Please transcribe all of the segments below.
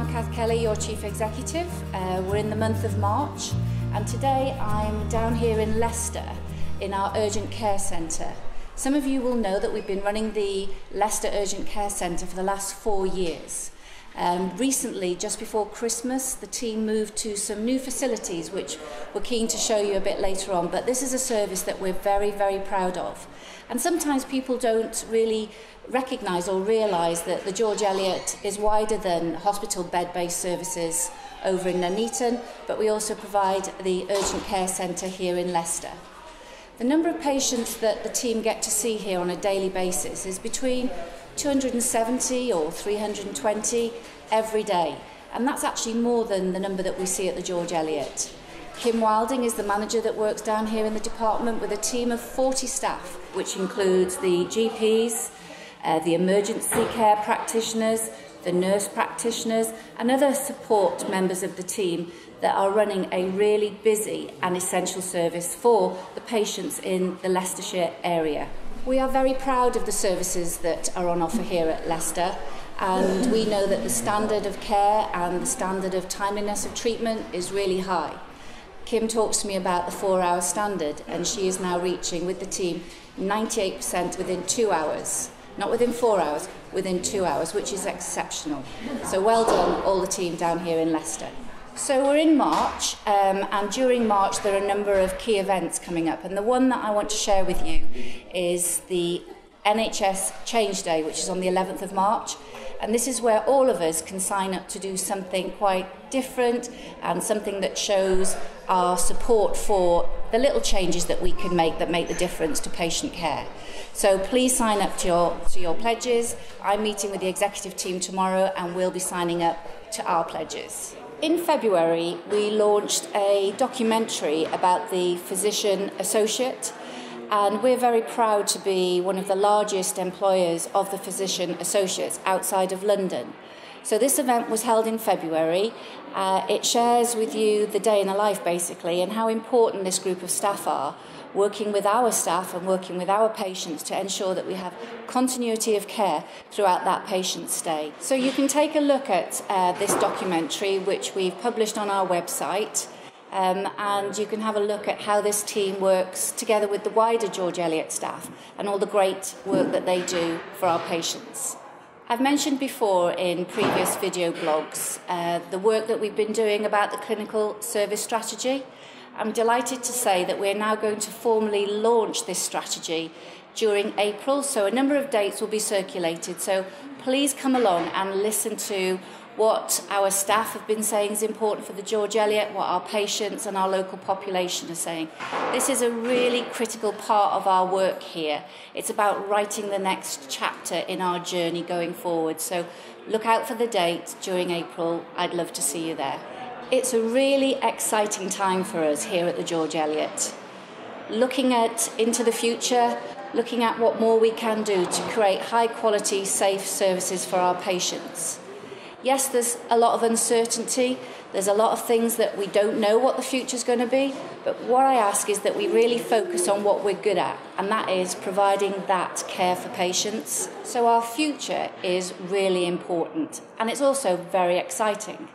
I'm Kath Kelly, your Chief Executive. We're in the month of March, and today I'm down here in Leicester in our Urgent Care Centre. Some of you will know that we've been running the Leicester Urgent Care Centre for the last 4 years. Recently, just before Christmas, the team moved to some new facilities which we're keen to show you a bit later on, but this is a service that we're very, very proud of. And sometimes people don't really recognise or realise that the George Eliot is wider than hospital bed-based services over in Nuneaton, but we also provide the Urgent Care Centre here in Leicester. The number of patients that the team get to see here on a daily basis is between 270 or 320 every day, and that's actually more than the number that we see at the George Eliot. Kim Wilding is the manager that works down here in the department with a team of 40 staff, which includes the GPs, the emergency care practitioners, the nurse practitioners and other support members of the team that are running a really busy and essential service for the patients in the Leicestershire area. We are very proud of the services that are on offer here at Leicester, and we know that the standard of care and the standard of timeliness of treatment is really high. Kim talks to me about the 4-hour standard, and she is now reaching with the team 98% within 2 hours. Not within 4 hours, within 2 hours, which is exceptional. So well done, all the team down here in Leicester. So we're in March, and during March there are a number of key events coming up, and the one that I want to share with you is the NHS Change Day, which is on the 11th of March, and this is where all of us can sign up to do something quite different and something that shows our support for the little changes that we can make that make the difference to patient care. So please sign up to your pledges. I'm meeting with the executive team tomorrow and we'll be signing up to our pledges. In February, we launched a documentary about the physician associate, and we're very proud to be one of the largest employers of the physician associates outside of London. So this event was held in February. It shares with you the day in the life, basically, and how important this group of staff are, working with our staff and working with our patients to ensure that we have continuity of care throughout that patient's stay. So you can take a look at this documentary, which we've published on our website, and you can have a look at how this team works together with the wider George Eliot staff and all the great work that they do for our patients. I've mentioned before in previous video blogs the work that we've been doing about the clinical service strategy. I'm delighted to say that we're now going to formally launch this strategy during April, so a number of dates will be circulated, so please come along and listen to what our staff have been saying is important for the George Eliot, what our patients and our local population are saying. This is a really critical part of our work here. It's about writing the next chapter in our journey going forward, so look out for the date during April. I'd love to see you there. It's a really exciting time for us here at the George Eliot. Looking into the future, looking at what more we can do to create high quality, safe services for our patients. Yes, there's a lot of uncertainty, there's a lot of things that we don't know what the future's going to be, but what I ask is that we really focus on what we're good at, and that is providing that care for patients. So our future is really important, and it's also very exciting.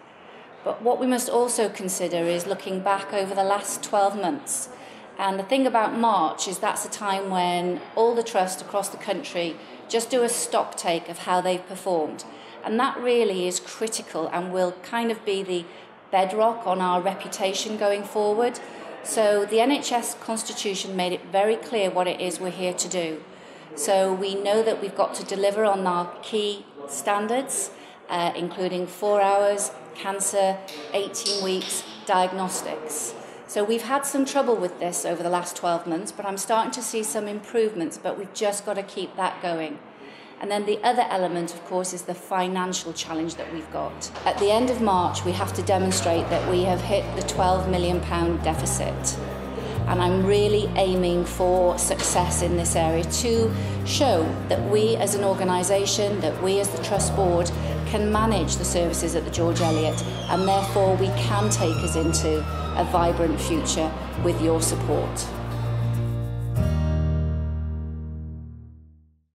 But what we must also consider is looking back over the last 12 months. And the thing about March is that's a time when all the trusts across the country just do a stock take of how they've performed. And that really is critical and will kind of be the bedrock on our reputation going forward. So the NHS Constitution made it very clear what it is we're here to do. So we know that we've got to deliver on our key standards, including 4 hours, cancer, 18 weeks, diagnostics. So we've had some trouble with this over the last 12 months, but I'm starting to see some improvements, but we've just got to keep that going. And then the other element, of course, is the financial challenge that we've got. At the end of March, we have to demonstrate that we have hit the £12 million deficit. And I'm really aiming for success in this area to show that we as an organisation, that we as the Trust Board can manage the services at the George Eliot, and therefore we can take us into a vibrant future with your support.